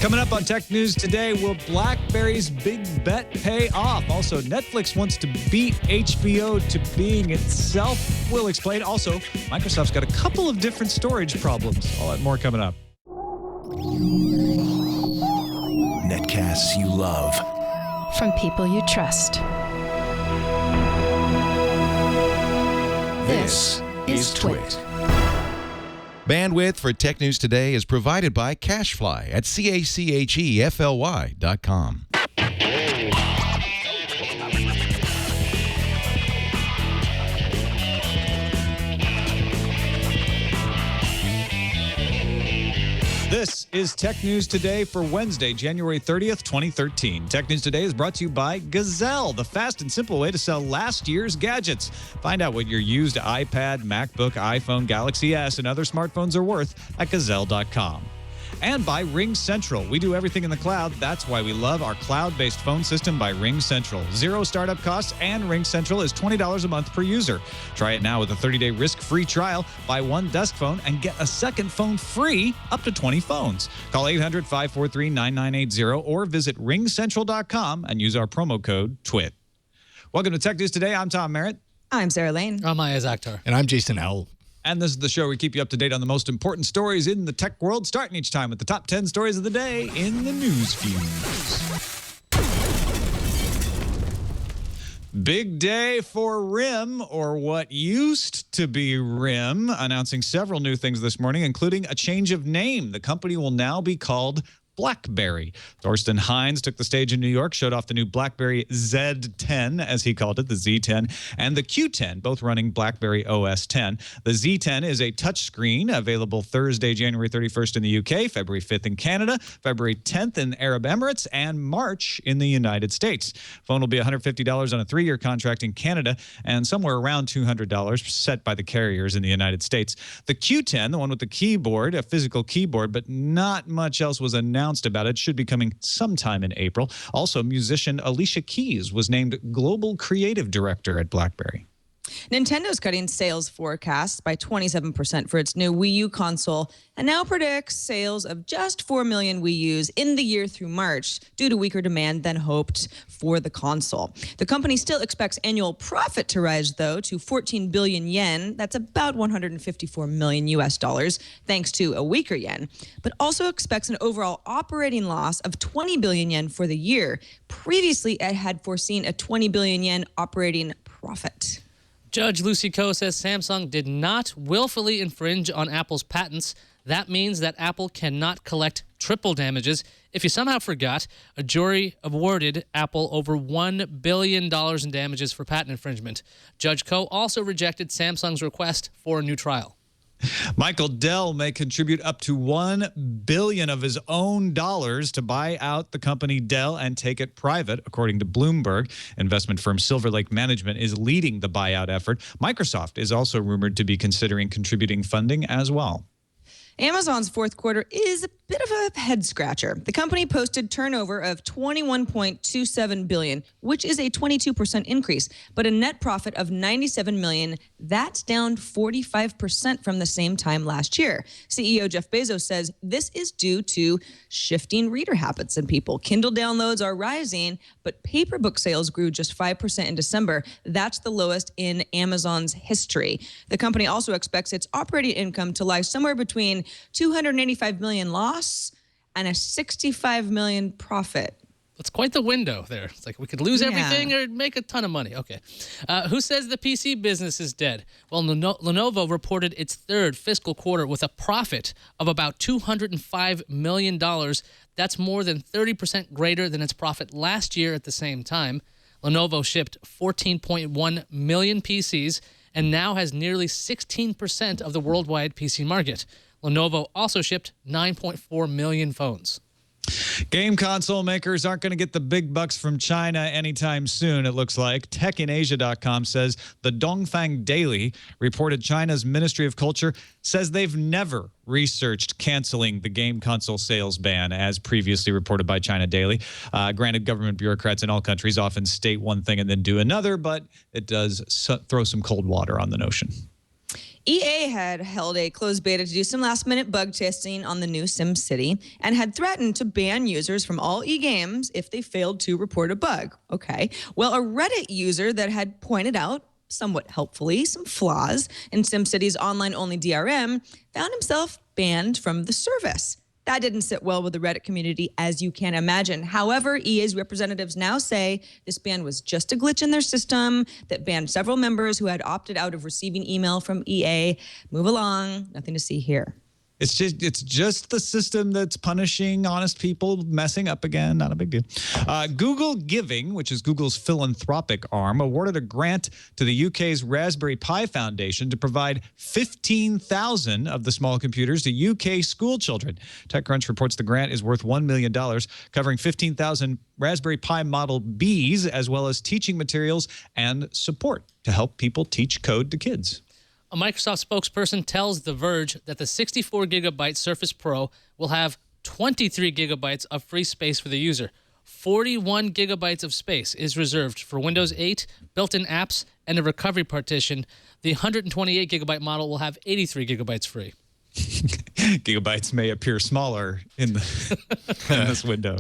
Coming up on Tech News today, will BlackBerry's big bet pay off? Also, Netflix wants to beat HBO to being itself. We'll explain. Also, Microsoft's got a couple of different storage problems. All that more coming up. Netcasts you love. From people you trust. This is Twit. Bandwidth for Tech News Today is provided by CacheFly at CACHEFLY.com. This is Tech News Today for Wednesday, January 30th, 2013. Tech News Today is brought to you by Gazelle, the fast and simple way to sell last year's gadgets. Find out what your used iPad, MacBook, iPhone, Galaxy S, and other smartphones are worth at Gazelle.com. And by RingCentral. We do everything in the cloud. That's why we love our cloud-based phone system by RingCentral. Zero startup costs, and RingCentral is $20 a month per user. Try it now with a 30-day risk-free trial. Buy one desk phone and get a second phone free up to 20 phones. Call 800-543-9980 or visit ringcentral.com and use our promo code TWIT. Welcome to Tech News Today. I'm Tom Merritt. I'm Sarah Lane. I'm Ayaz Akhtar. And I'm Jason Howell. And this is the show where we keep you up to date on the most important stories in the tech world, starting each time with the top 10 stories of the day in the news feeds. Big day for RIM, or what used to be RIM, announcing several new things this morning, including a change of name. The company will now be called BlackBerry. Thorsten Heinz took the stage in New York, showed off the new BlackBerry Z10, as he called it, the Z10, and the Q10, both running BlackBerry OS 10. The Z10 is a touchscreen, available Thursday, January 31st in the UK, February 5th in Canada, February 10th in Arab Emirates, and March in the United States. Phone will be $150 on a 3-year contract in Canada and somewhere around $200 set by the carriers in the United States. The Q10, the one with the keyboard, a physical keyboard, but not much else was announced about it, should be coming sometime in April. Also, musician Alicia Keys was named Global Creative Director at BlackBerry. Nintendo's cutting sales forecasts by 27% for its new Wii U console and now predicts sales of just 4 million Wii U's in the year through March due to weaker demand than hoped for the console. The company still expects annual profit to rise, though, to 14 billion yen. That's about 154 million US dollars, thanks to a weaker yen, but also expects an overall operating loss of 20 billion yen for the year. Previously, it had foreseen a 20 billion yen operating profit. Judge Lucy Koh says Samsung did not willfully infringe on Apple's patents. That means that Apple cannot collect triple damages. If you somehow forgot, a jury awarded Apple over $1 billion in damages for patent infringement. Judge Koh also rejected Samsung's request for a new trial. Michael Dell may contribute up to $1 billion of his own dollars to buy out the company Dell and take it private, according to Bloomberg. Investment firm Silver Lake Management is leading the buyout effort. Microsoft is also rumored to be considering contributing funding as well. Amazon's fourth quarter is a bit of a head-scratcher. The company posted turnover of $21.27 billion, which is a 22% increase, but a net profit of $97 million. That's down 45% from the same time last year. CEO Jeff Bezos says this is due to shifting reader habits in people. Kindle downloads are rising, but paper book sales grew just 5% in December. That's the lowest in Amazon's history. The company also expects its operating income to lie somewhere between $285 million loss and a $65 million profit. That's quite the window there. It's like we could lose everything or make a ton of money. Okay. Who says the PC business is dead? Well, Lenovo reported its third fiscal quarter with a profit of about $205 million. That's more than 30% greater than its profit last year at the same time. Lenovo shipped 14.1 million PCs and now has nearly 16% of the worldwide PC market. Lenovo also shipped 9.4 million phones. Game console makers aren't going to get the big bucks from China anytime soon, it looks like. TechInAsia.com says the Dongfang Daily reported China's Ministry of Culture says they've never researched canceling the game console sales ban, as previously reported by China Daily. Granted, government bureaucrats in all countries often state one thing and then do another, but it does throw some cold water on the notion. EA had held a closed beta to do some last-minute bug testing on the new SimCity and had threatened to ban users from all e-games if they failed to report a bug. Okay. Well, a Reddit user that had pointed out, somewhat helpfully, some flaws in SimCity's online-only DRM found himself banned from the service. That didn't sit well with the Reddit community, as you can imagine. However, EA's representatives now say this ban was just a glitch in their system that banned several members who had opted out of receiving email from EA. Move along. Nothing to see here. It's just the system that's punishing honest people messing up again. Not a big deal. Google Giving, which is Google's philanthropic arm, awarded a grant to the UK's Raspberry Pi Foundation to provide 15,000 of the small computers to UK school children. TechCrunch reports the grant is worth $1 million, covering 15,000 Raspberry Pi Model Bs, as well as teaching materials and support to help people teach code to kids. A Microsoft spokesperson tells The Verge that the 64-gigabyte Surface Pro will have 23 gigabytes of free space for the user. 41 gigabytes of space is reserved for Windows 8, built-in apps, and a recovery partition. The 128-gigabyte model will have 83 gigabytes free. Gigabytes may appear smaller in this window.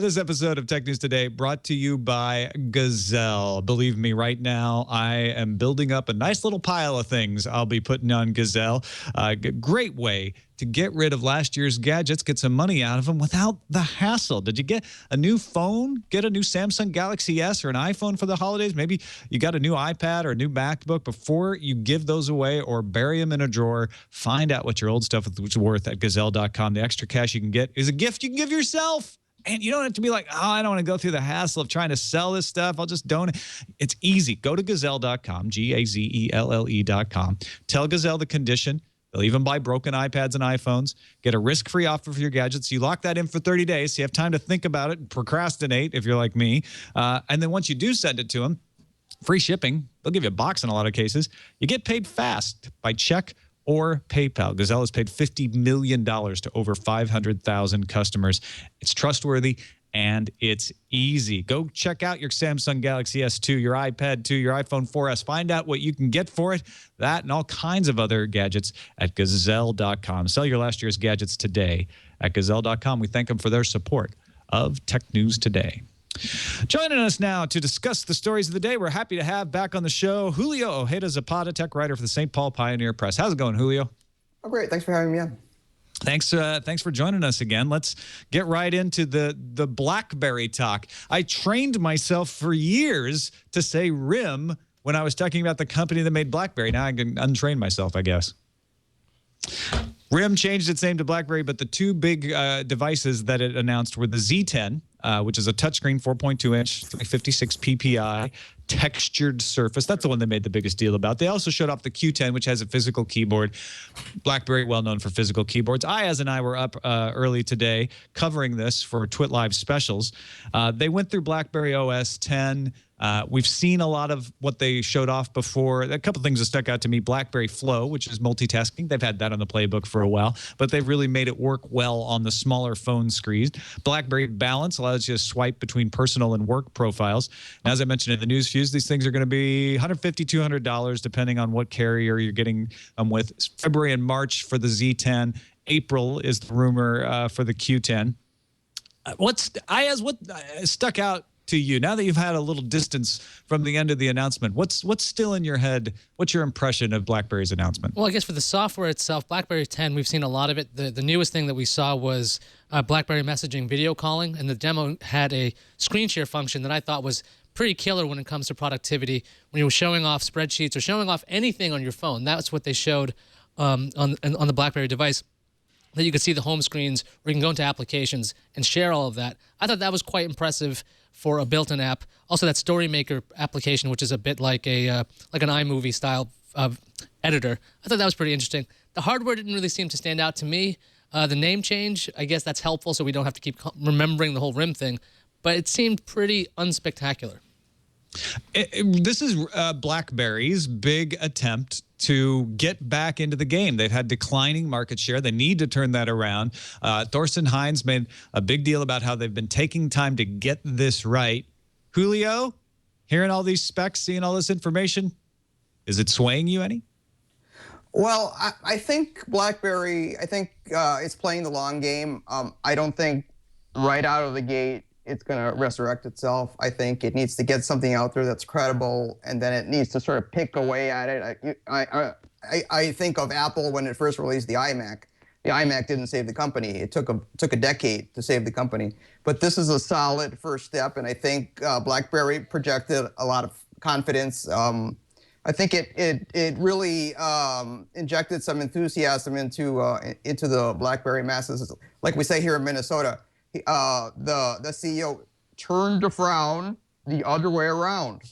This episode of Tech News Today brought to you by Gazelle. Believe me, right now I am building up a nice little pile of things I'll be putting on Gazelle. Great way to get rid of last year's gadgets, get some money out of them without the hassle. Did you get a new phone? Get a new Samsung Galaxy S or an iPhone for the holidays? Maybe you got a new iPad or a new MacBook. Before you give those away or bury them in a drawer, find out what your old stuff is worth at Gazelle.com. The extra cash you can get is a gift you can give yourself. And you don't have to be like, oh, I don't want to go through the hassle of trying to sell this stuff. I'll just donate. It's easy. Go to Gazelle.com, Gazelle.com. Tell Gazelle the condition. They'll even buy broken iPads and iPhones. Get a risk-free offer for your gadgets. You lock that in for 30 days, so you have time to think about it and procrastinate if you're like me. And then once you do send it to them, free shipping. They'll give you a box in a lot of cases. You get paid fast by check or PayPal. Gazelle has paid $50 million to over 500,000 customers. It's trustworthy and it's easy. Go check out your Samsung Galaxy S2, your iPad 2, your iPhone 4S. Find out what you can get for it, that and all kinds of other gadgets at Gazelle.com. Sell your last year's gadgets today at Gazelle.com. We thank them for their support of Tech News Today. Joining us now to discuss the stories of the day, we're happy to have back on the show Julio Ojeda Zapata, tech writer for the St. Paul Pioneer Press. How's it going, Julio? Oh, great. Thanks for having me on. Thanks for joining us again. Let's get right into the BlackBerry talk. I trained myself for years to say RIM when I was talking about the company that made BlackBerry. Now I can untrain myself, I guess. RIM changed its name to BlackBerry, but the two big devices that it announced were the Z10, which is a touchscreen 4.2-inch, 356 PPI, textured surface. That's the one they made the biggest deal about. They also showed off the Q10, which has a physical keyboard. BlackBerry, well known for physical keyboards. Ayaz and I were up early today covering this for Twit Live specials. They went through BlackBerry OS 10. We've seen a lot of what they showed off before. A couple things that stuck out to me. BlackBerry Flow, which is multitasking. They've had that on the playbook for a while, but they've really made it work well on the smaller phone screens. BlackBerry Balance allows you to swipe between personal and work profiles. And as I mentioned in the news fuse, these things are going to be $150, $200, depending on what carrier you're getting them with. February and March for the Z10. April is the rumor for the Q10. What stuck out to you now that you've had a little distance from the end of the announcement? What's still in your head? What's your impression of BlackBerry's announcement? Well, I guess for the software itself, BlackBerry 10, we've seen a lot of it. The newest thing that we saw was BlackBerry messaging video calling, and the demo had a screen share function that I thought was pretty killer when it comes to productivity. When you were showing off spreadsheets or showing off anything on your phone, that's what they showed on the BlackBerry device, that you could see the home screens where you can go into applications and share all of that. I thought that was quite impressive for a built-in app. Also, that Story Maker application, which is a bit like an iMovie style editor. I thought that was pretty interesting. The hardware didn't really seem to stand out to me. The name change, I guess that's helpful, so we don't have to keep remembering the whole RIM thing. But it seemed pretty unspectacular. This is BlackBerry's big attempt to get back into the game. They've had declining market share. They need to turn that around. Thorsten Heinz made a big deal about how they've been taking time to get this right. Julio, hearing all these specs, seeing all this information, is it swaying you any? Well, I think BlackBerry, it's playing the long game. I don't think right out of the gate it's going to resurrect itself. I think it needs to get something out there that's credible, and then it needs to sort of pick away at it. I think of Apple when it first released the iMac. The iMac didn't save the company. It took a decade to save the company. But this is a solid first step, and I think BlackBerry projected a lot of confidence. I think it really injected some enthusiasm into the BlackBerry masses. Like we say here in Minnesota, the CEO turned the frown the other way around.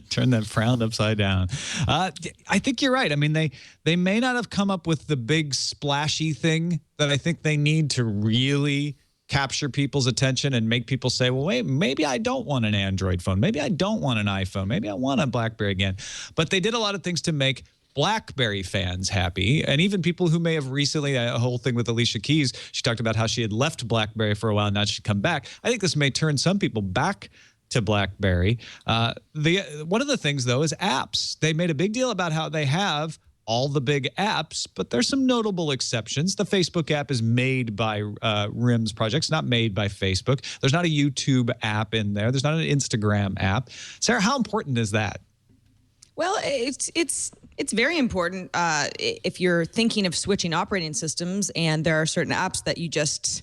Turn that frown upside down. I think you're right. I mean, they may not have come up with the big splashy thing that I think they need to really capture people's attention and make people say, well, wait, maybe I don't want an Android phone. Maybe I don't want an iPhone. Maybe I want a BlackBerry again. But they did a lot of things to make BlackBerry fans happy, and even people who may have recently, a whole thing with Alicia Keys, she talked about how she had left BlackBerry for a while, now she'd come back. I think this may turn some people back to BlackBerry. One of the things, though, is apps. They made a big deal about how they have all the big apps, but there's some notable exceptions. The Facebook app is made by RIM's projects, not made by Facebook. There's not a YouTube app in there. There's not an Instagram app. Sarah, how important is that? Well, it's very important if you're thinking of switching operating systems, and there are certain apps that you just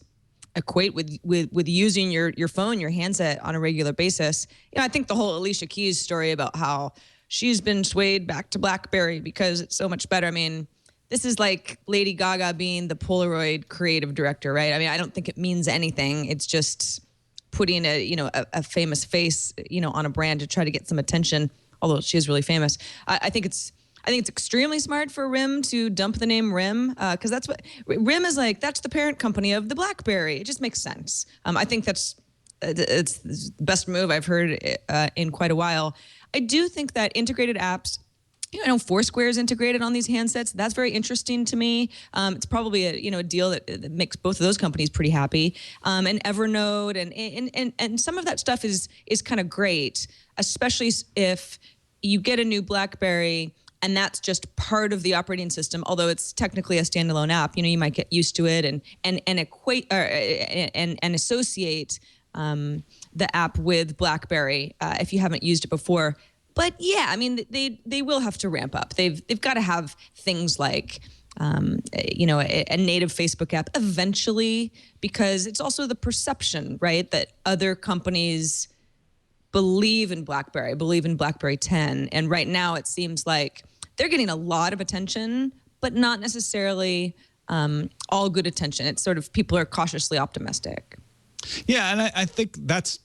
equate with using your phone, your handset on a regular basis. You know, I think the whole Alicia Keys story about how she's been swayed back to BlackBerry because it's so much better. I mean, this is like Lady Gaga being the Polaroid creative director, right? I mean, I don't think it means anything. It's just putting a famous face, on a brand to try to get some attention, although she is really famous. I think it's extremely smart for RIM to dump the name RIM, because that's what RIM is like. That's the parent company of the BlackBerry. It just makes sense. I think it's the best move I've heard in quite a while. I do think that integrated apps, I know Foursquare is integrated on these handsets. That's very interesting to me. It's probably a deal that makes both of those companies pretty happy. And Evernote and some of that stuff is kind of great, especially if you get a new BlackBerry and that's just part of the operating system, although it's technically a standalone app. You might get used to it and equate and associate the app with BlackBerry if you haven't used it before. But yeah, I mean, they will have to ramp up. They've got to have things like a native Facebook app eventually, because it's also the perception, right, that other companies believe in BlackBerry 10, and right now it seems like they're getting a lot of attention, but not necessarily all good attention. It's sort of people are cautiously optimistic. Yeah, and I think that's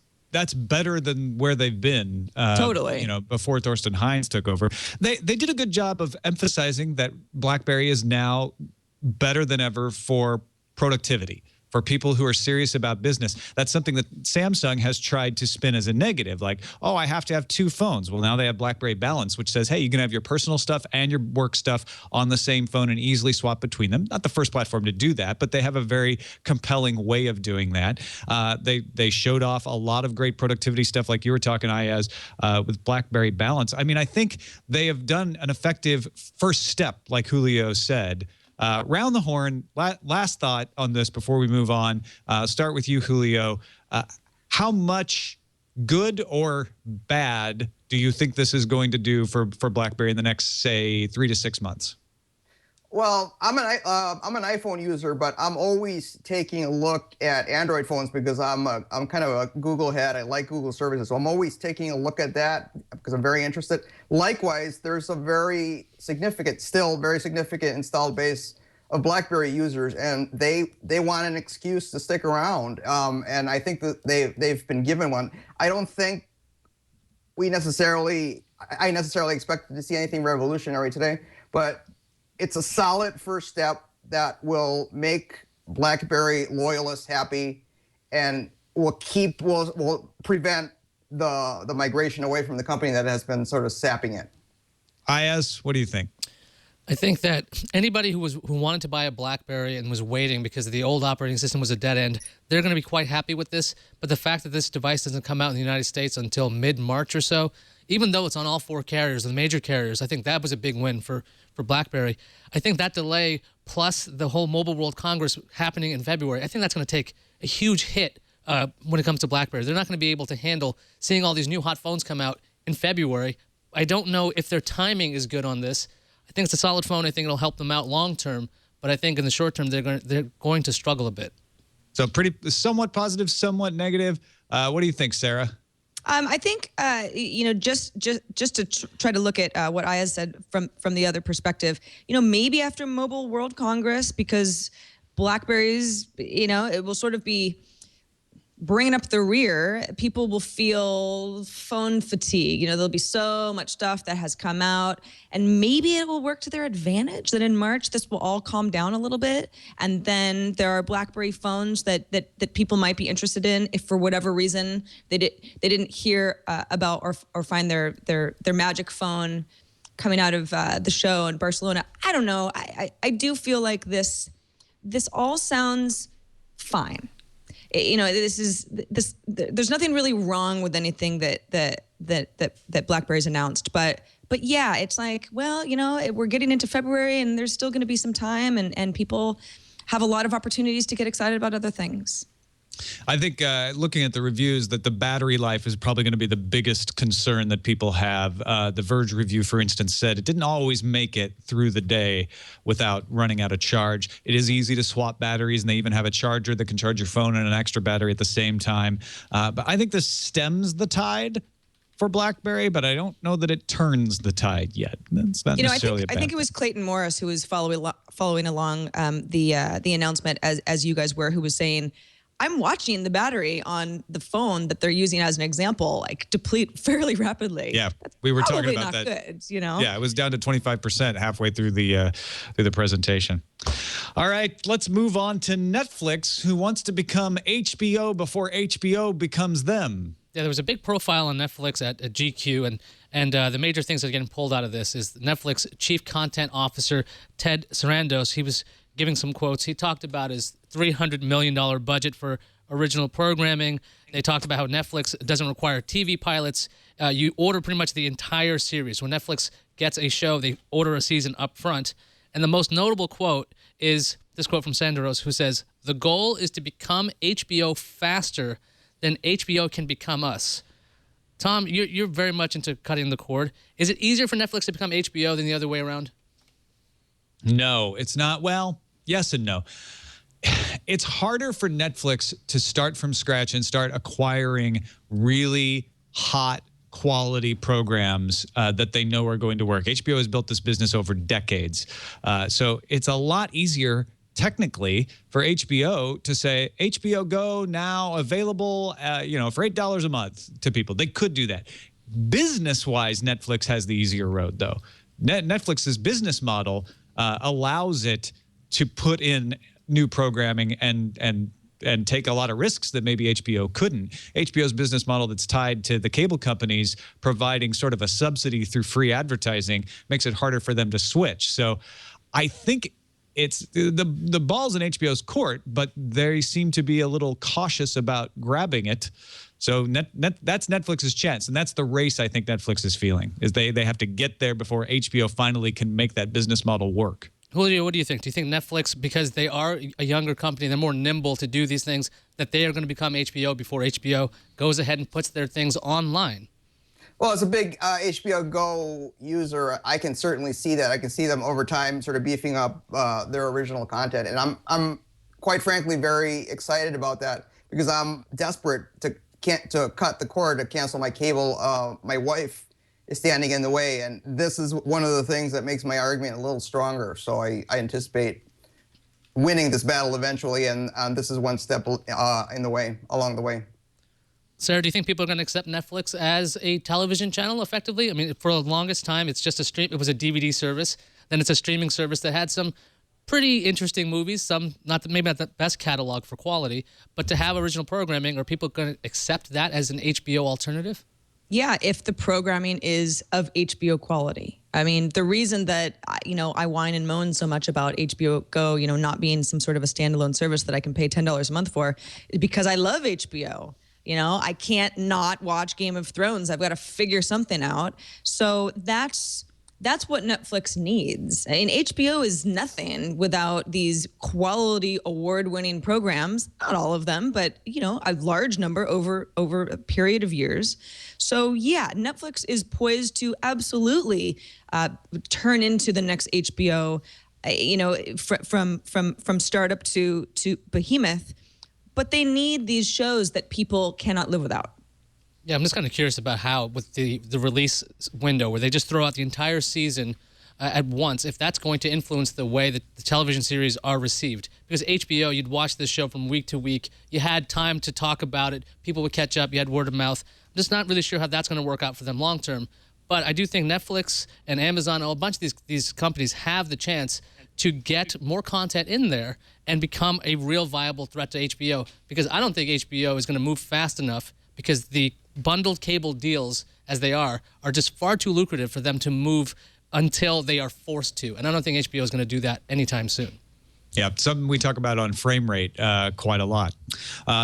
better than where they've been. Totally. Before Thorsten Heinz took over, they did a good job of emphasizing that BlackBerry is now better than ever for productivity. For people who are serious about business. That's something that Samsung has tried to spin as a negative, like, oh, I have to have two phones. Well, now they have BlackBerry Balance, which says, hey, you can have your personal stuff and your work stuff on the same phone and easily swap between them. Not the first platform to do that, but they have a very compelling way of doing that. They showed off a lot of great productivity stuff, like you were talking, Ayaz, with BlackBerry Balance. I mean, I think they have done an effective first step, like Julio said. Round the horn, last thought on this before we move on. Start with you, Julio. How much good or bad do you think this is going to do for BlackBerry in the next, say, 3 to 6 months? Well, I'm an iPhone user, but I'm always taking a look at Android phones because I'm kind of a Google head. I like Google services, so I'm always taking a look at that because I'm very interested. Likewise, there's a very significant installed base of BlackBerry users, and they want an excuse to stick around. And I think that they've been given one. I don't think I necessarily expected to see anything revolutionary today, but it's a solid first step that will make BlackBerry loyalists happy and will prevent the migration away from the company that has been sort of sapping it. Ayaz, what do you think? I think that anybody who wanted to buy a BlackBerry and was waiting because the old operating system was a dead end, they're going to be quite happy with this. But the fact that this device doesn't come out in the United States until mid-March or so, even though it's on all 4 carriers, the major carriers, I think that was a big win for BlackBerry. I think that delay plus the whole Mobile World Congress happening in February, I think that's going to take a huge hit when it comes to BlackBerry. They're not going to be able to handle seeing all these new hot phones come out in February. I don't know if their timing is good on this. I think it's a solid phone. I think it'll help them out long term, but I think in the short term they're going to struggle a bit. So somewhat positive, somewhat negative. What do you think, Sarah? I think just to try to look at what Aya said from the other perspective. Maybe after Mobile World Congress, because BlackBerry's, it will sort of be bringing up the rear. People will feel phone fatigue. There'll be so much stuff that has come out, and maybe it will work to their advantage that in March this will all calm down a little bit, and then there are BlackBerry phones that people might be interested in if for whatever reason they didn't hear about or find their magic phone coming out of the show in Barcelona. I don't know. I do feel like this all sounds fine. There's nothing really wrong with anything that BlackBerry's announced, but yeah, it's like, well, we're getting into February and there's still going to be some time, and people have a lot of opportunities to get excited about other things. I think looking at the reviews that the battery life is probably going to be the biggest concern that people have. The Verge review, for instance, said it didn't always make it through the day without running out of charge. It is easy to swap batteries, and they even have a charger that can charge your phone and an extra battery at the same time. But I think this stems the tide for BlackBerry, but I don't know that it turns the tide yet. That's not necessarily a bad I think it was Clayton Morris who was following along the announcement as you guys were, who was saying, I'm watching the battery on the phone that they're using as an example, deplete fairly rapidly. Yeah, we were talking about not that. Good, Yeah, it was down to 25% halfway through the presentation. All right, let's move on to Netflix, who wants to become HBO before HBO becomes them. Yeah, there was a big profile on Netflix at GQ, and the major things that are getting pulled out of this is Netflix Chief Content Officer Ted Sarandos. He was giving some quotes. He talked about his $300 million budget for original programming. They talked about how Netflix doesn't require TV pilots. You order pretty much the entire series. When Netflix gets a show, they order a season up front. And the most notable quote is this quote from Sanderos, who says, "The goal is to become HBO faster than HBO can become us." Tom, you're very much into cutting the cord. Is it easier for Netflix to become HBO than the other way around? No, it's not. Well, yes and no. It's harder for Netflix to start from scratch and start acquiring really hot quality programs that they know are going to work. HBO has built this business over decades. So it's a lot easier technically for HBO to say HBO Go now available for $8 a month to people. They could do that. Business-wise, Netflix has the easier road though. Netflix's business model allows it to put in new programming and take a lot of risks that maybe HBO couldn't. HBO's business model that's tied to the cable companies providing sort of a subsidy through free advertising makes it harder for them to switch. So I think it's the ball's in HBO's court, but they seem to be a little cautious about grabbing it. So that's Netflix's chance, and that's the race I think Netflix is feeling, is they have to get there before HBO finally can make that business model work. Julio, what do you think? Do you think Netflix, because they are a younger company, they're more nimble to do these things, that they are going to become HBO before HBO goes ahead and puts their things online? Well, as a big HBO Go user, I can certainly see that. I can see them over time sort of beefing up their original content. And I'm quite frankly very excited about that because I'm desperate to cut the cord to cancel my cable. My wife is standing in the way, and this is one of the things that makes my argument a little stronger. So I anticipate winning this battle eventually, and this is one step along the way. Sarah, do you think people are going to accept Netflix as a television channel effectively? I mean, for the longest time, it's just a stream. It was a DVD service. Then it's a streaming service that had some pretty interesting movies, some maybe not the best catalog for quality, but to have original programming, are people going to accept that as an HBO alternative? Yeah, if the programming is of HBO quality. I mean, the reason that, I whine and moan so much about HBO Go, not being some sort of a standalone service that I can pay $10 a month for is because I love HBO. I can't not watch Game of Thrones. I've got to figure something out. So that's what Netflix needs. I mean, HBO is nothing without these quality award-winning programs. Not all of them, but a large number over a period of years. So yeah, Netflix is poised to absolutely turn into the next HBO. From startup to behemoth, but they need these shows that people cannot live without. Yeah, I'm just kind of curious about how, with the release window, where they just throw out the entire season at once, if that's going to influence the way that the television series are received. Because HBO, you'd watch this show from week to week. You had time to talk about it. People would catch up. You had word of mouth. I'm just not really sure how that's going to work out for them long term. But I do think Netflix and Amazon, a bunch of these companies have the chance to get more content in there and become a real viable threat to HBO. Because I don't think HBO is going to move fast enough, because the bundled cable deals, as they are just far too lucrative for them to move until they are forced to. And I don't think HBO is going to do that anytime soon. Yeah, something we talk about on Frame Rate quite a lot.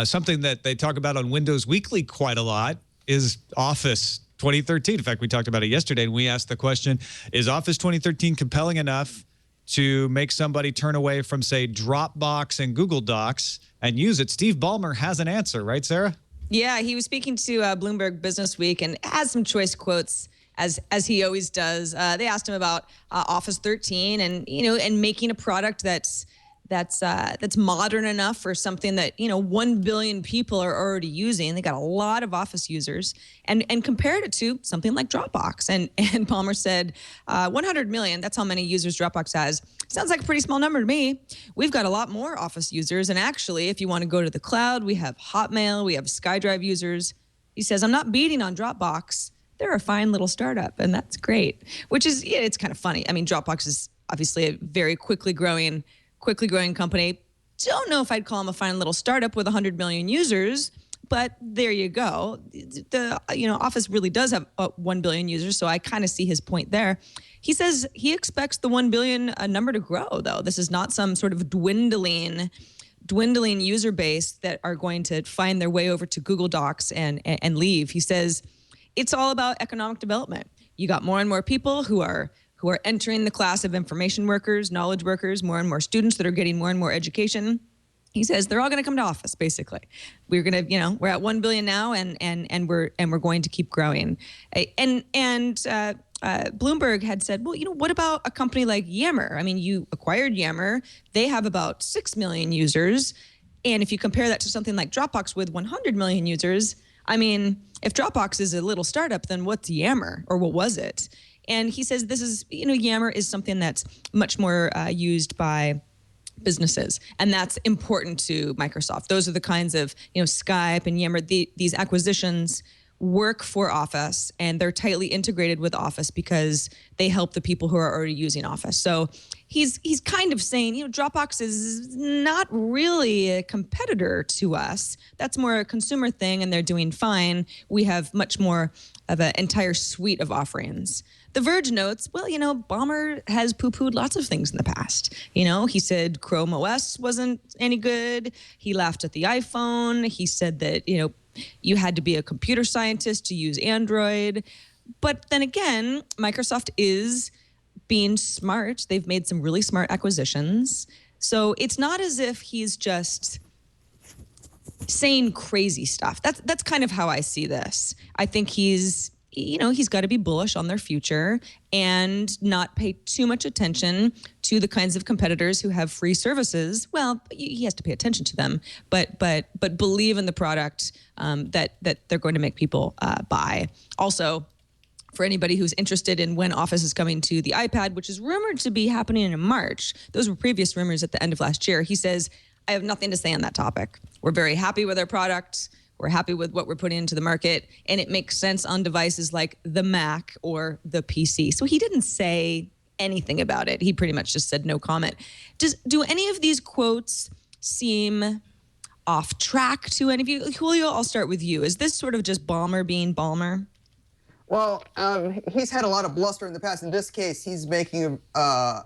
Something that they talk about on Windows Weekly quite a lot is Office 2013. In fact, we talked about it yesterday, and we asked the question, is Office 2013 compelling enough to make somebody turn away from, say, Dropbox and Google Docs and use it? Steve Ballmer has an answer, right, Sarah? Yeah, he was speaking to Bloomberg Business Week and has some choice quotes, as he always does. They asked him about Office 13 and making a product that's modern enough for something that 1 billion people are already using. They got a lot of Office users, and compared it to something like Dropbox. And Palmer said 100 million. That's how many users Dropbox has. Sounds like a pretty small number to me. We've got a lot more Office users, and actually, if you want to go to the cloud, we have Hotmail, we have SkyDrive users. He says, I'm not beating on Dropbox. They're a fine little startup, and that's great. Which is, it's kind of funny. I mean, Dropbox is obviously a very quickly growing company. Don't know if I'd call them a fine little startup with 100 million users, but there you go. The Office really does have 1 billion users, so I kind of see his point there. He says he expects the 1 billion number to grow, though. This is not some sort of dwindling user base that are going to find their way over to Google Docs and leave. He says it's all about economic development. You got more and more people who are entering the class of information workers, knowledge workers, more and more students that are getting more and more education. He says they're all going to come to Office, basically. We're going to, we're at 1 billion now, and we're going to keep growing. Bloomberg had said, well, what about a company like Yammer? I mean, you acquired Yammer. They have about 6 million users. And if you compare that to something like Dropbox with 100 million users, I mean, if Dropbox is a little startup, then what's Yammer, or what was it? And he says this is, Yammer is something that's much more used by businesses, and that's important to Microsoft. Those are the kinds of, Skype and Yammer, these acquisitions work for Office, and they're tightly integrated with Office because they help the people who are already using Office. So he's kind of saying, Dropbox is not really a competitor to us. That's more a consumer thing, and they're doing fine. We have much more of an entire suite of offerings. The Verge notes, well, Ballmer has poo-pooed lots of things in the past. He said Chrome OS wasn't any good. He laughed at the iPhone. He said that, you had to be a computer scientist to use Android. But then again, Microsoft is being smart. They've made some really smart acquisitions. So it's not as if he's just saying crazy stuff. That's kind of how I see this. I think he's got to be bullish on their future and not pay too much attention to the kinds of competitors who have free services. Well, he has to pay attention to them, but believe in the product that they're going to make people buy. Also, for anybody who's interested in when Office is coming to the iPad, which is rumored to be happening in March, those were previous rumors at the end of last year. He says, I have nothing to say on that topic. We're very happy with our product. We're happy with what we're putting into the market, and it makes sense on devices like the Mac or the PC. So he didn't say anything about it. He pretty much just said no comment. Do any of these quotes seem off track to any of you? Julio, I'll start with you. Is this sort of just Ballmer being Ballmer? Well, he's had a lot of bluster in the past. In this case, he's making a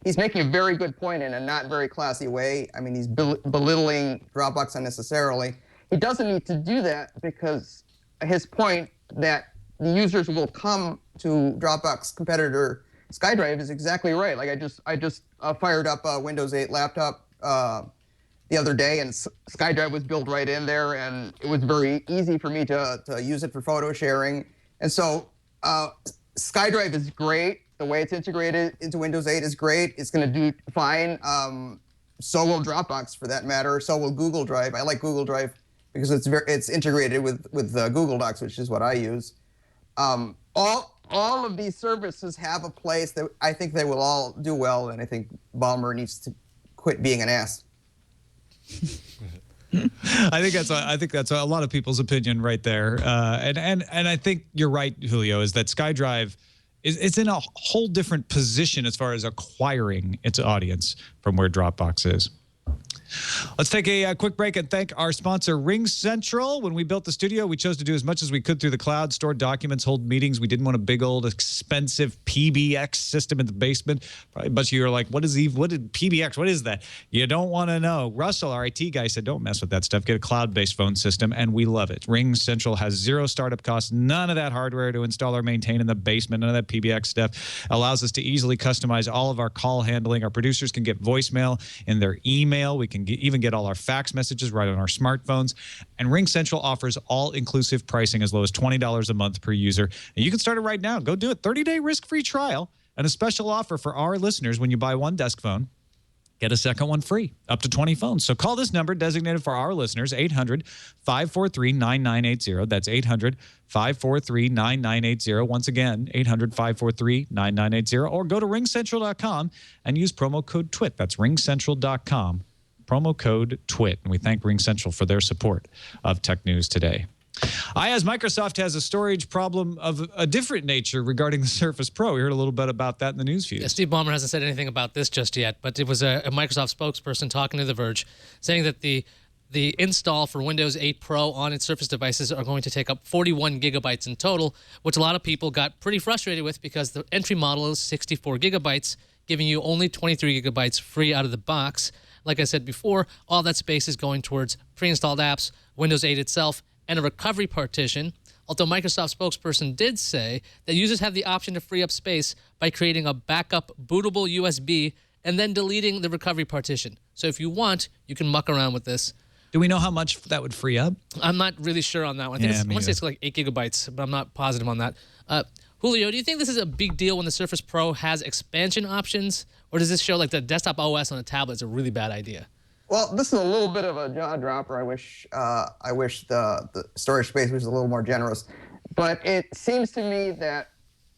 very good point in a not very classy way. I mean, he's belittling Dropbox unnecessarily. he doesn't need to do that because his point that the users will come to Dropbox competitor SkyDrive is exactly right. Like I just fired up a Windows 8 laptop the other day, and SkyDrive was built right in there, and it was very easy for me to use it for photo sharing. And so SkyDrive is great. The way it's integrated into Windows 8 is great. It's going to do fine. So will Dropbox, for that matter. So will Google Drive. I like Google Drive because it's integrated with Google Docs, which is what I use. All of these services have a place that I think they will all do well, and I think Ballmer needs to quit being an ass. I think that's a lot of people's opinion right there, and I think you're right, Julio. Is that SkyDrive it's in a whole different position as far as acquiring its audience from where Dropbox is. Let's take a quick break and thank our sponsor, RingCentral. When we built the studio, we chose to do as much as we could through the cloud, store documents, hold meetings. We didn't want a big old expensive PBX system in the basement. Probably a bunch of you are like, what did PBX? What is that? You don't want to know. Russell, our IT guy, said, don't mess with that stuff. Get a cloud-based phone system, and we love it. RingCentral has zero startup costs, none of that hardware to install or maintain in the basement, none of that PBX stuff. Allows us to easily customize all of our call handling. Our producers can get voicemail in their email. We can even get all our fax messages right on our smartphones. And RingCentral offers all-inclusive pricing as low as $20 a month per user. And you can start it right now. Go do it. 30-day risk-free trial and a special offer for our listeners when you buy one desk phone. Get a second one free, up to 20 phones. So call this number designated for our listeners, 800-543-9980. That's 800-543-9980. Once again, 800-543-9980. Or go to ringcentral.com and use promo code TWIT. That's ringcentral.com. Promo code TWIT. And we thank RingCentral for their support of Tech News Today. As Microsoft has a storage problem of a different nature regarding the Surface Pro. We heard a little bit about that in the news feed. Yeah, Steve Ballmer hasn't said anything about this just yet, but it was a Microsoft spokesperson talking to The Verge saying that the install for Windows 8 Pro on its Surface devices are going to take up 41 gigabytes in total, which a lot of people got pretty frustrated with because the entry model is 64 gigabytes, giving you only 23 gigabytes free out of the box. Like I said before, all that space is going towards pre-installed apps, Windows 8 itself, and a recovery partition. Although Microsoft spokesperson did say that users have the option to free up space by creating a backup bootable USB and then deleting the recovery partition. So if you want, you can muck around with this. Do we know how much that would free up? I'm not really sure on that one. I want to say it's like 8 gigabytes, but I'm not positive on that. Julio, do you think this is a big deal when the Surface Pro has expansion options? Or does this show like the desktop OS on a tablet is a really bad idea? Well, this is a little bit of a jaw dropper. I wish the storage space was a little more generous. But it seems to me that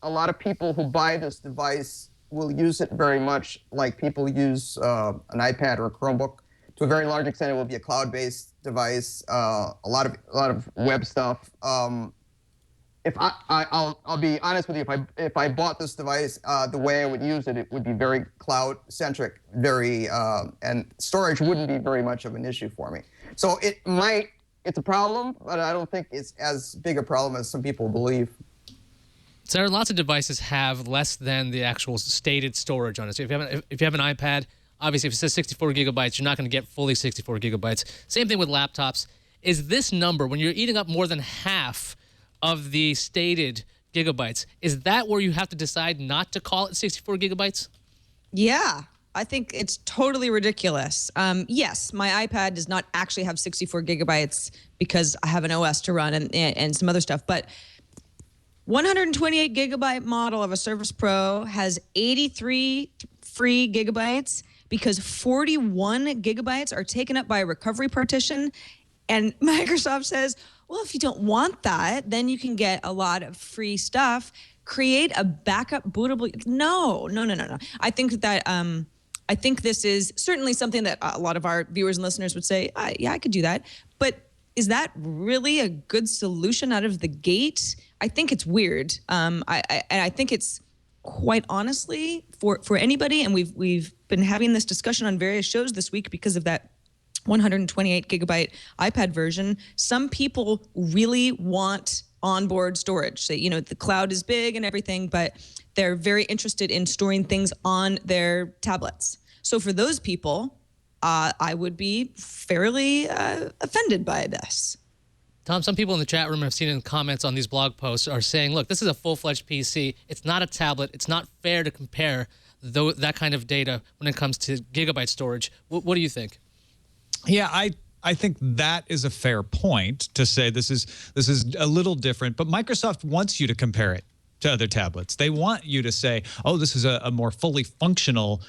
a lot of people who buy this device will use it very much like people use an iPad or a Chromebook. To a very large extent, it will be a cloud-based device. A lot of web stuff. If I'll be honest with you, if I bought this device, the way I would use it, it would be very cloud-centric, and storage wouldn't be very much of an issue for me. So it's a problem, but I don't think it's as big a problem as some people believe. So there are lots of devices have less than the actual stated storage on it. So if you have an iPad, obviously if it says 64 gigabytes, you're not going to get fully 64 gigabytes. Same thing with laptops. Is this number, when you're eating up more than half of the stated gigabytes, is that where you have to decide not to call it 64 gigabytes? Yeah, I think it's totally ridiculous. Yes, my iPad does not actually have 64 gigabytes because I have an OS to run and some other stuff, but 128 gigabyte model of a Surface Pro has 83 free gigabytes because 41 gigabytes are taken up by a recovery partition. And Microsoft says, well, if you don't want that, then you can get a lot of free stuff. Create a backup bootable. No. I think that I think this is certainly something that a lot of our viewers and listeners would say, yeah, I could do that. But is that really a good solution out of the gate? I think it's weird. I think it's quite honestly for anybody, and we've been having this discussion on various shows this week because of that 128 gigabyte iPad version. Some people really want onboard storage. So, the cloud is big and everything, but they're very interested in storing things on their tablets. So for those people, I would be fairly offended by this. Tom, some people in the chat room have seen in comments on these blog posts are saying, look, this is a full-fledged PC. It's not a tablet. It's not fair to compare that kind of data when it comes to gigabyte storage. What do you think? Yeah, I think that is a fair point to say this is a little different, but Microsoft wants you to compare it to other tablets. They want you to say, oh, this is a more fully functional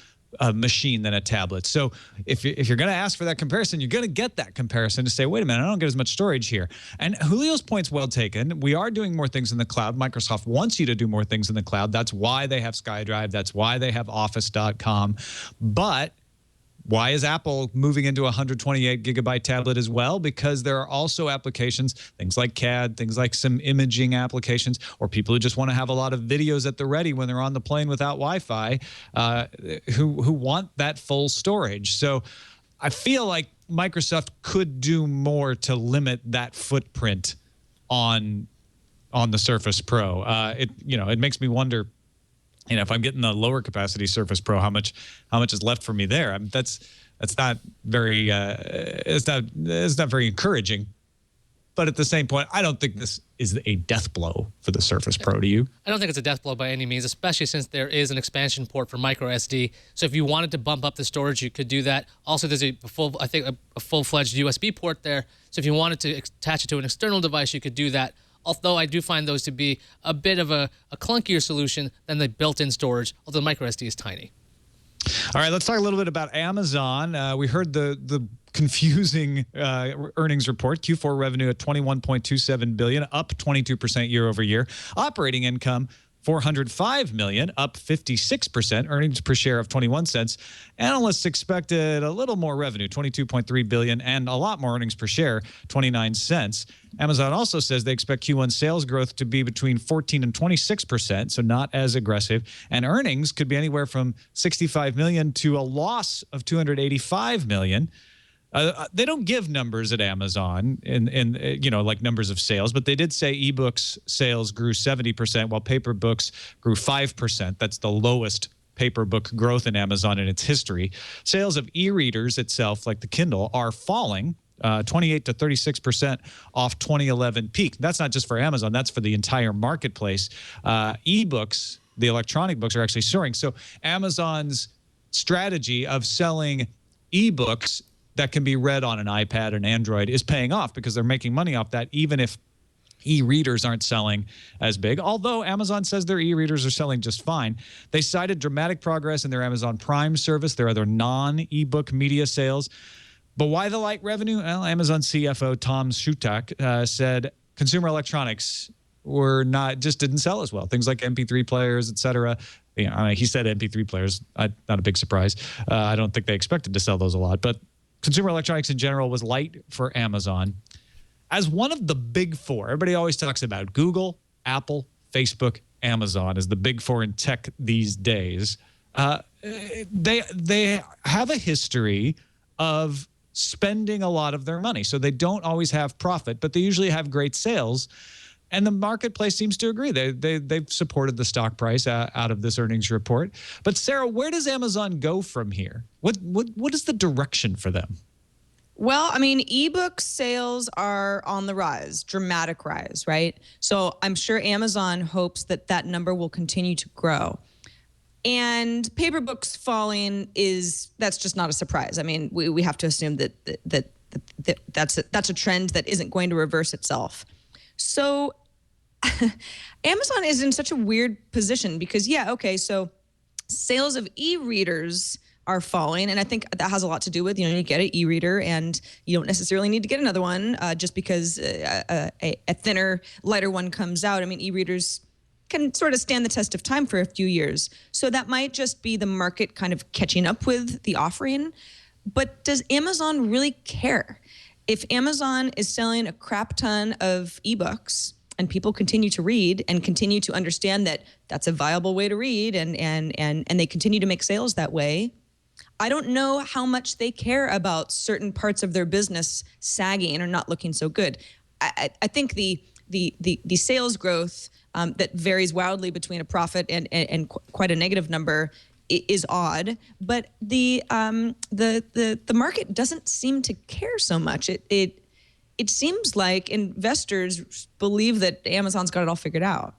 machine than a tablet. So if you're going to ask for that comparison, you're going to get that comparison to say, wait a minute, I don't get as much storage here. And Julio's point's well taken. We are doing more things in the cloud. Microsoft wants you to do more things in the cloud. That's why they have SkyDrive. That's why they have Office.com. But why is Apple moving into a 128 gigabyte tablet as well? Because there are also applications, things like CAD, things like some imaging applications, or people who just want to have a lot of videos at the ready when they're on the plane without Wi-Fi, who want that full storage. So I feel like Microsoft could do more to limit that footprint on the Surface Pro. It makes me wonder, if I'm getting the lower capacity Surface Pro, how much is left for me there? That's not very it's not very encouraging. But at the same point, I don't think this is a death blow for the Surface Pro. Do you? I don't think it's a death blow by any means, especially since there is an expansion port for micro SD. So if you wanted to bump up the storage, you could do that. Also, there's a full-fledged USB port there. So if you wanted to attach it to an external device, you could do that. Although I do find those to be a bit of a clunkier solution than the built-in storage, although microSD is tiny. All right, let's talk a little bit about Amazon. We heard the confusing earnings report. Q4 revenue at $21.27 billion, up 22% year over year. Operating income, $405 million, up 56%, earnings per share of 21 cents. Analysts expected a little more revenue, $22.3 billion, and a lot more earnings per share, 29 cents. Amazon also says they expect Q1 sales growth to be between 14 and 26%, so not as aggressive. And earnings could be anywhere from $65 million to a loss of $285 million. They don't give numbers at Amazon in like numbers of sales, but they did say ebooks sales grew 70%, while paper books grew 5%. That's the lowest paper book growth in Amazon in its history. Sales of e-readers itself, like the Kindle, are falling 28 to 36% off 2011 peak. That's not just for Amazon. That's for the entire marketplace. Ebooks, the electronic books, are actually soaring. So Amazon's strategy of selling ebooks that can be read on an iPad and Android is paying off because they're making money off that, even if e-readers aren't selling as big. Although Amazon says their e-readers are selling just fine. They cited dramatic progress in their Amazon Prime service, their other non-ebook media sales. But why the light revenue? Well, Amazon CFO Tom Shutak said consumer electronics didn't sell as well. Things like MP3 players, et cetera. He said MP3 players, not a big surprise. I don't think they expected to sell those a lot, but consumer electronics in general was light for Amazon. As one of the big four, everybody always talks about Google, Apple, Facebook, Amazon as the big four in tech these days. They have a history of spending a lot of their money. So they don't always have profit, but they usually have great sales. And the marketplace seems to agree. They've supported the stock price out of this earnings report. But Sarah, where does Amazon go from here? What is the direction for them? Well, ebook sales are on the rise, dramatic rise, right? So I'm sure Amazon hopes that number will continue to grow. And paper books falling that's just not a surprise. We have to assume that's a trend that isn't going to reverse itself. So Amazon is in such a weird position because, so sales of e-readers are falling. And I think that has a lot to do with, you get an e-reader and you don't necessarily need to get another one just because a thinner, lighter one comes out. E-readers can sort of stand the test of time for a few years. So that might just be the market kind of catching up with the offering. But does Amazon really care? If Amazon is selling a crap ton of ebooks and people continue to read and continue to understand that that's a viable way to read and they continue to make sales that way, I don't know how much they care about certain parts of their business sagging or not looking so good. I think the sales growth that varies wildly between a profit and quite a negative number is odd, but the market doesn't seem to care so much. It seems like investors believe that Amazon's got it all figured out.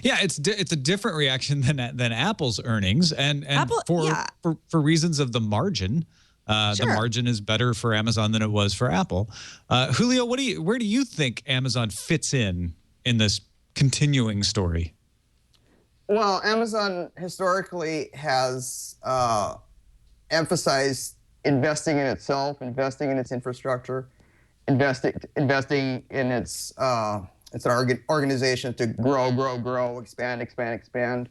Yeah, it's a different reaction than Apple's earnings, and Apple, for reasons of the margin. The margin is better for Amazon than it was for Apple. Julio, where do you think Amazon fits in this continuing story? Well, Amazon historically has emphasized investing in itself, investing in its infrastructure, investing in its organization to grow, expand.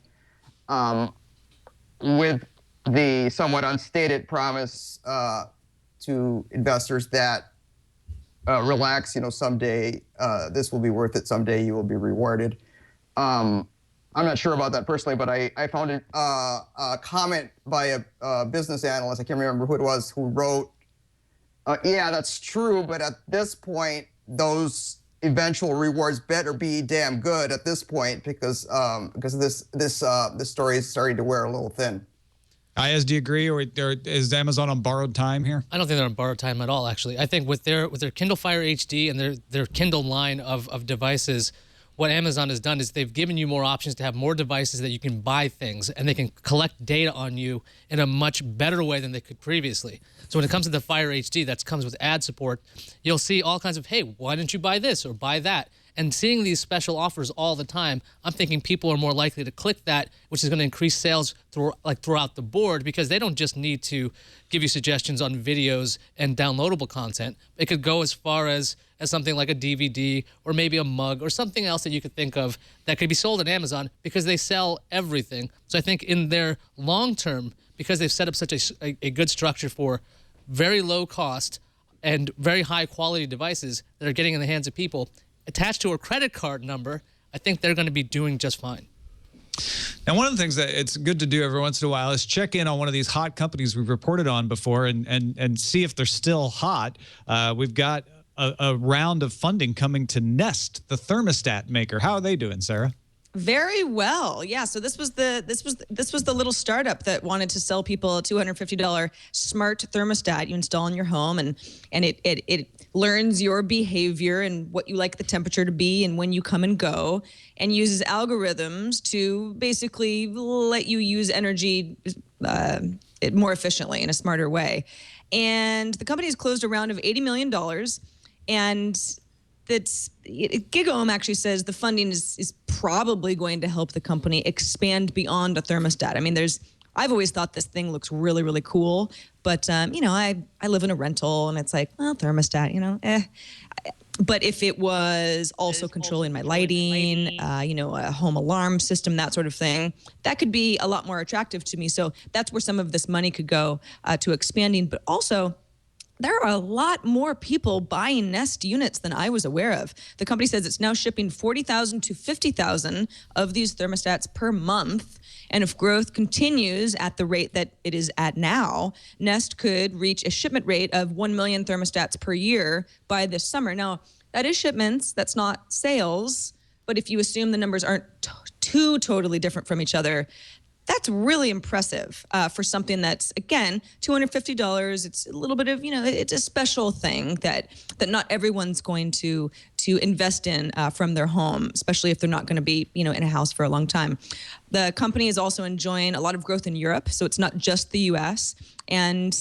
With the somewhat unstated promise to investors that relax, someday this will be worth it. Someday you will be rewarded. I'm not sure about that personally, but I found a comment by a business analyst, I can't remember who it was, who wrote, yeah, that's true, but at this point, those eventual rewards better be damn good at this point because this story is starting to wear a little thin. Ayaz, do you agree, or is Amazon on borrowed time here? I don't think they're on borrowed time at all, actually. I think with their Kindle Fire HD and their Kindle line of devices, what Amazon has done is they've given you more options to have more devices that you can buy things, and they can collect data on you in a much better way than they could previously. So when it comes to the Fire HD, that comes with ad support, you'll see all kinds of, hey, why didn't you buy this or buy that? And seeing these special offers all the time, I'm thinking people are more likely to click that, which is going to increase sales throughout the board, because they don't just need to give you suggestions on videos and downloadable content. It could go as far as something like a DVD or maybe a mug or something else that you could think of that could be sold on Amazon, because they sell everything. So I think in their long term, because they've set up such a good structure for very low cost and very high quality devices that are getting in the hands of people, attached to a credit card number, I think they're going to be doing just fine. Now, one of the things that it's good to do every once in a while is check in on one of these hot companies we've reported on before and see if they're still hot. We've got a round of funding coming to Nest, the thermostat maker. How are they doing, Sarah? Very well. Yeah. So this was the little startup that wanted to sell people a $250 smart thermostat you install in your home, and it learns your behavior and what you like the temperature to be and when you come and go, and uses algorithms to basically let you use energy more efficiently in a smarter way. And the company has closed a round of $80 million, and GigaOM actually says the funding is probably going to help the company expand beyond a thermostat. I mean, I've always thought this thing looks really, really cool, but I live in a rental, and it's like, well, thermostat, But if it was also controlling my lighting, a home alarm system, that sort of thing, that could be a lot more attractive to me. So that's where some of this money could go to expanding, but also, there are a lot more people buying Nest units than I was aware of. The company says it's now shipping 40,000 to 50,000 of these thermostats per month. And if growth continues at the rate that it is at now, Nest could reach a shipment rate of 1 million thermostats per year by this summer. Now, that is shipments, that's not sales. But if you assume the numbers aren't too totally different from each other, that's really impressive for something that's, again, $250. It's a little bit of, it's a special thing that not everyone's going to invest in from their home, especially if they're not going to be, in a house for a long time. The company is also enjoying a lot of growth in Europe, so it's not just the U.S. And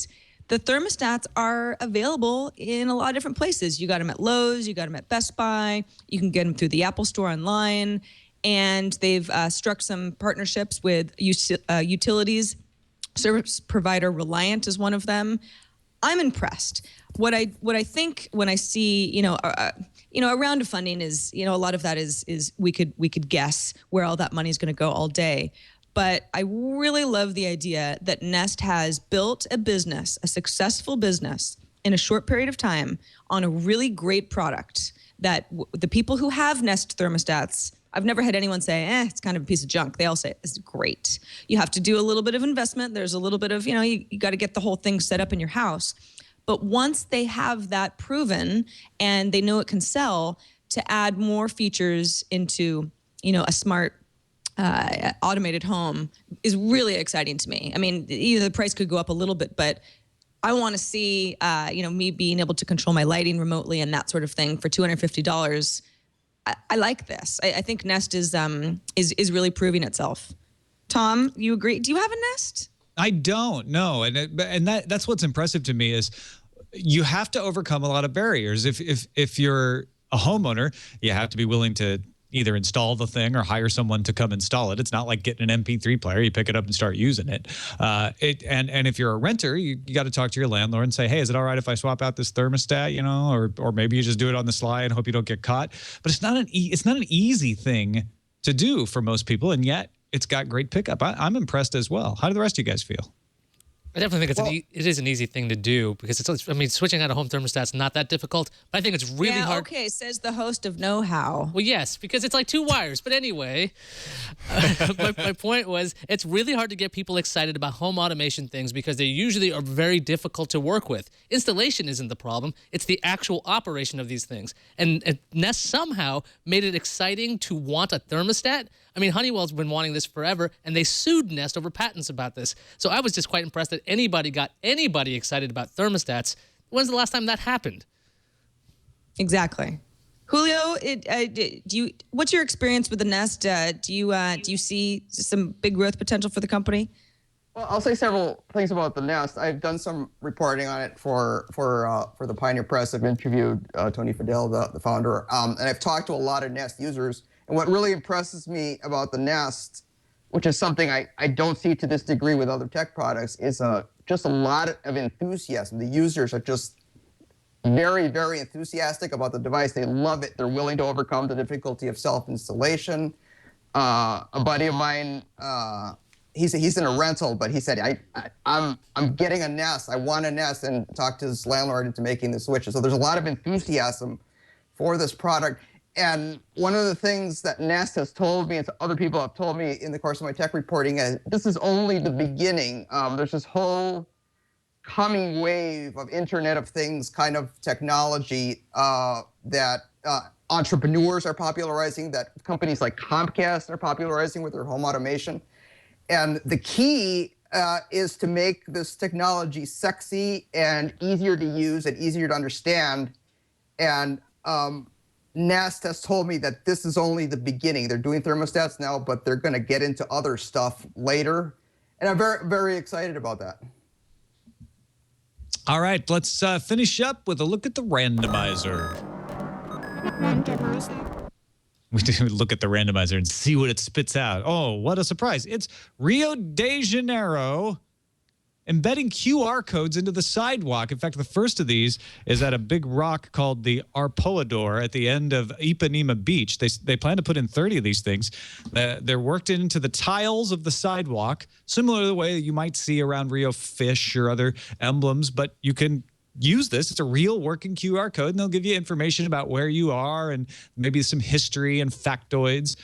the thermostats are available in a lot of different places. You got them at Lowe's, you got them at Best Buy, you can get them through the Apple Store online. And they've struck some partnerships with utilities. Service provider Reliant is one of them. I'm impressed. What I think when I see a round of funding is a lot of that is we could guess where all that money is going to go all day. But I really love the idea that Nest has built a successful business in a short period of time on a really great product that the people who have Nest thermostats, I've never had anyone say, it's kind of a piece of junk. They all say, it's great. You have to do a little bit of investment. There's a little bit of, you got to get the whole thing set up in your house. But once they have that proven and they know it can sell, to add more features into, a smart automated home is really exciting to me. I mean, either the price could go up a little bit, but I want to see, me being able to control my lighting remotely and that sort of thing for $250. I like this. I think Nest is really proving itself. Tom, you agree? Do you have a Nest? I don't know, and that's what's impressive to me is you have to overcome a lot of barriers. If you're a homeowner, you have to be willing to either install the thing or hire someone to come install it. It's not like getting an MP3 player. You pick it up and start using it. And if you're a renter, you got to talk to your landlord and say, hey, is it all right if I swap out this thermostat? Or maybe you just do it on the sly and hope you don't get caught. But it's not an easy thing to do for most people, and yet it's got great pickup. I'm impressed as well. How do the rest of you guys feel? I definitely think it is an easy thing to do because switching out a home thermostat's not that difficult, but I think it's really hard. Okay, says the host of Know How. Well, yes, because it's like two wires. But anyway, my point was it's really hard to get people excited about home automation things because they usually are very difficult to work with. Installation isn't the problem. It's the actual operation of these things. And Nest somehow made it exciting to want a thermostat. I mean, Honeywell's been wanting this forever, and they sued Nest over patents about this. So I was just quite impressed that anybody got anybody excited about thermostats. When's the last time that happened? Exactly. Julio, what's your experience with the Nest? Do you see some big growth potential for the company? Well, I'll say several things about the Nest. I've done some reporting on it for the Pioneer Press. I've interviewed Tony Fadell, the founder, and I've talked to a lot of Nest users. And what really impresses me about the Nest, which is something I don't see to this degree with other tech products, is just a lot of enthusiasm. The users are just very, very enthusiastic about the device. They love it. They're willing to overcome the difficulty of self-installation. A buddy of mine, he's in a rental, but he said, I'm getting a Nest. I want a Nest, and talked to his landlord into making the switch. So there's a lot of enthusiasm for this product. And one of the things that Nest has told me, and other people have told me in the course of my tech reporting, is this is only the beginning. There's this whole coming wave of Internet of Things kind of technology that entrepreneurs are popularizing, that companies like Comcast are popularizing with their home automation. And the key is to make this technology sexy and easier to use and easier to understand. And Nest has told me that this is only the beginning. They're doing thermostats now, but they're going to get into other stuff later. And I'm very, very excited about that. All right, let's finish up with a look at the randomizer. We do look at the randomizer and see what it spits out. Oh, what a surprise. It's Rio de Janeiro embedding QR codes into the sidewalk. In fact, the first of these is at a big rock called the Arpoador at the end of Ipanema Beach. They plan to put in 30 of these things. They're worked into the tiles of the sidewalk, similar to the way you might see around Rio Fish or other emblems, but you can use this. It's a real working QR code, and they'll give you information about where you are and maybe some history and factoids.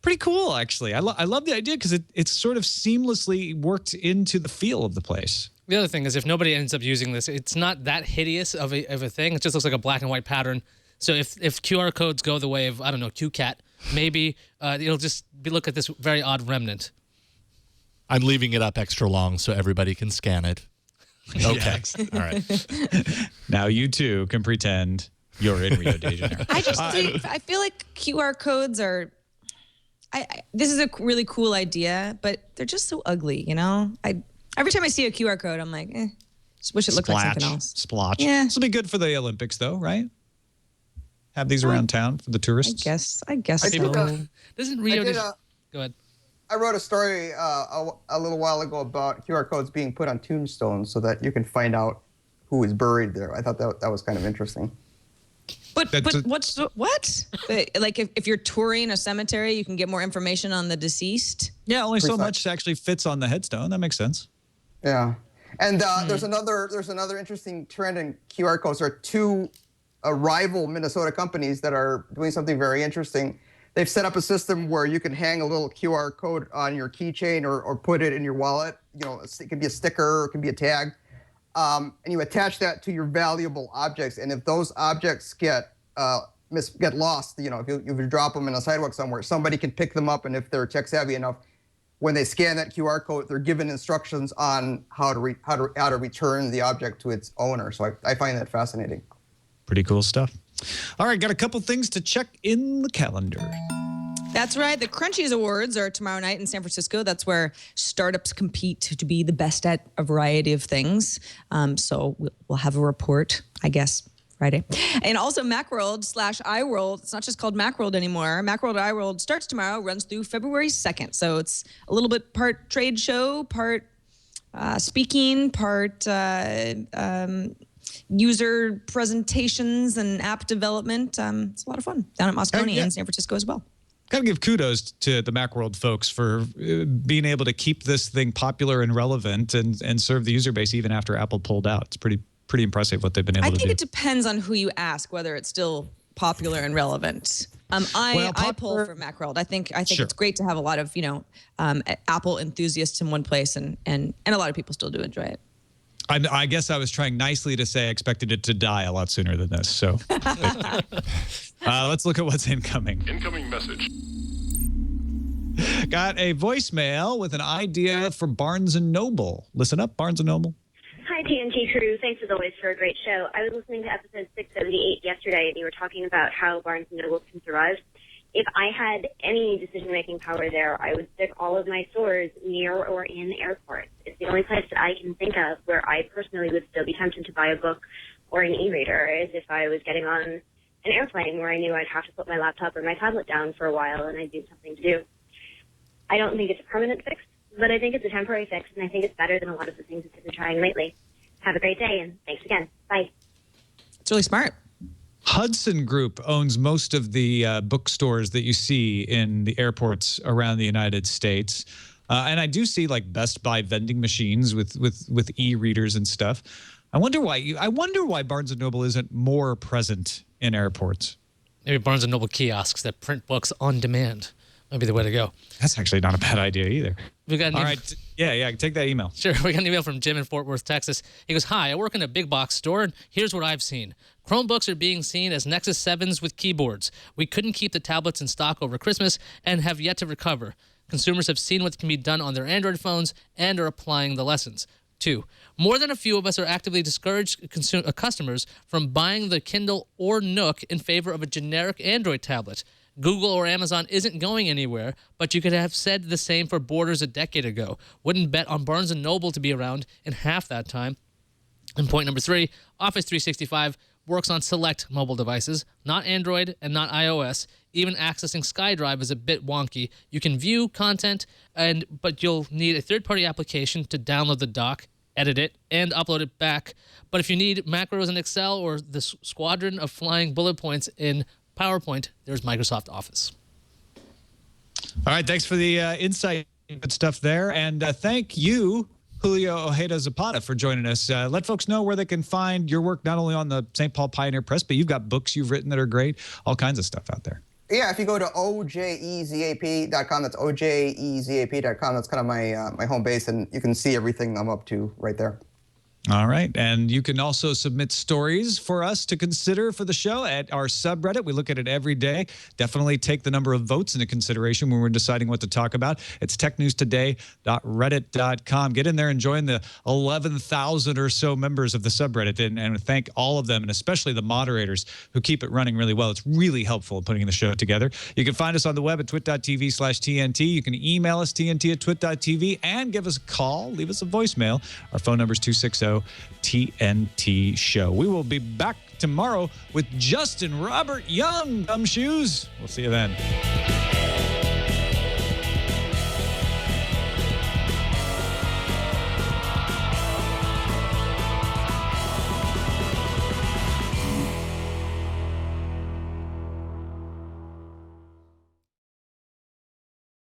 Pretty cool, actually. I love the idea because it's sort of seamlessly worked into the feel of the place. The other thing is if nobody ends up using this, it's not that hideous of a thing. It just looks like a black and white pattern. So if QR codes go the way of, I don't know, QCat, maybe it'll just look at this very odd remnant. I'm leaving it up extra long so everybody can scan it. Okay. All right. Now you too can pretend you're in Rio de Janeiro. I feel like QR codes are... this is a really cool idea, but they're just so ugly, you know? Every time I see a QR code, I'm like, just wish it looked like something else. Splotch. Yeah. This will be good for the Olympics, though, right? Have these around town for the tourists? I guess so. Doesn't Rio Go ahead. I wrote a story a little while ago about QR codes being put on tombstones so that you can find out who is buried there. I thought that was kind of interesting. But what? Like if you're touring a cemetery, you can get more information on the deceased? Yeah, only so much actually fits on the headstone. That makes sense. Yeah. And there's another interesting trend in QR codes. There are two rival Minnesota companies that are doing something very interesting. They've set up a system where you can hang a little QR code on your keychain or put it in your wallet. You know, it can be a sticker, it can be a tag. And you attach that to your valuable objects. And if those objects get get lost. If you drop them in a sidewalk somewhere, somebody can pick them up, and if they're tech savvy enough, when they scan that QR code, they're given instructions on how to return the object to its owner. So I find that fascinating. Pretty cool stuff. All right, got a couple things to check in the calendar. That's right. The Crunchies Awards are tomorrow night in San Francisco. That's where startups compete to be the best at a variety of things. So we'll have a report, I guess, Friday. And also Macworld/iWorld. It's not just called Macworld anymore. Macworld iWorld starts tomorrow, runs through February 2nd. So it's a little bit part trade show, part speaking, part user presentations and app development. It's a lot of fun down at Moscone and San Francisco as well. Got to give kudos to the Macworld folks for being able to keep this thing popular and relevant and serve the user base even after Apple pulled out. It's pretty impressive what they've been able to do. I think it depends on who you ask whether it's still popular and relevant. I pull for Macworld. I think Sure. it's great to have a lot of Apple enthusiasts in one place, and a lot of people still do enjoy it. I guess I was trying nicely to say I expected it to die a lot sooner than this. So let's look at what's incoming. Incoming message. Got a voicemail with an idea for Barnes & Noble. Listen up, Barnes & Noble. Hi, TNT crew. Thanks as always for a great show. I was listening to episode 678 yesterday, and you were talking about how Barnes & Noble can survive. If I had any decision-making power there, I would stick all of my stores near or in airports. It's the only place that I can think of where I personally would still be tempted to buy a book or an e-reader is if I was getting on an airplane where I knew I'd have to put my laptop or my tablet down for a while and I'd do something to do. I don't think it's a permanent fix, but I think it's a temporary fix, and I think it's better than a lot of the things that I've been trying lately. Have a great day, and thanks again. Bye. It's really smart. Hudson Group owns most of the bookstores that you see in the airports around the United States. And I do see like Best Buy vending machines with e-readers and stuff. I wonder why Barnes & Noble isn't more present in airports. Maybe Barnes & Noble kiosks that print books on demand might be the way to go. That's actually not a bad idea either. We got All right. Yeah, take that email. Sure. We got an email from Jim in Fort Worth, Texas. He goes, "Hi, I work in a big box store, and here's what I've seen. Chromebooks are being seen as Nexus 7s with keyboards. We couldn't keep the tablets in stock over Christmas and have yet to recover. Consumers have seen what can be done on their Android phones and are applying the lessons. 2, more than a few of us are actively discouraged customers from buying the Kindle or Nook in favor of a generic Android tablet. Google or Amazon isn't going anywhere, but you could have said the same for Borders a decade ago. Wouldn't bet on Barnes & Noble to be around in half that time." And point number 3, Office 365 works on select mobile devices, not Android and not iOS. Even accessing SkyDrive is a bit wonky. You can view content, but you'll need a third-party application to download the doc, edit it, and upload it back. But if you need macros in Excel or the squadron of flying bullet points in PowerPoint, there's Microsoft Office. All right, thanks for the insight. Good stuff there. And thank you, Julio Ojeda Zapata, for joining us. Let folks know where they can find your work, not only on the St. Paul Pioneer Press, but you've got books you've written that are great, all kinds of stuff out there. Yeah, if you go to ojezap.com, that's ojezap.com, that's kind of my home base, and you can see everything I'm up to right there. All right. And you can also submit stories for us to consider for the show at our subreddit. We look at it every day. Definitely take the number of votes into consideration when we're deciding what to talk about. It's technewstoday.reddit.com. Get in there and join the 11,000 or so members of the subreddit, and thank all of them, and especially the moderators who keep it running really well. It's really helpful in putting the show together. You can find us on the web at twit.tv/TNT. You can email us, tnt@twit.tv, and give us a call. Leave us a voicemail. Our phone number is 260-TNT show. We will be back tomorrow with Justin Robert Young, Gumshoes. We'll see you then.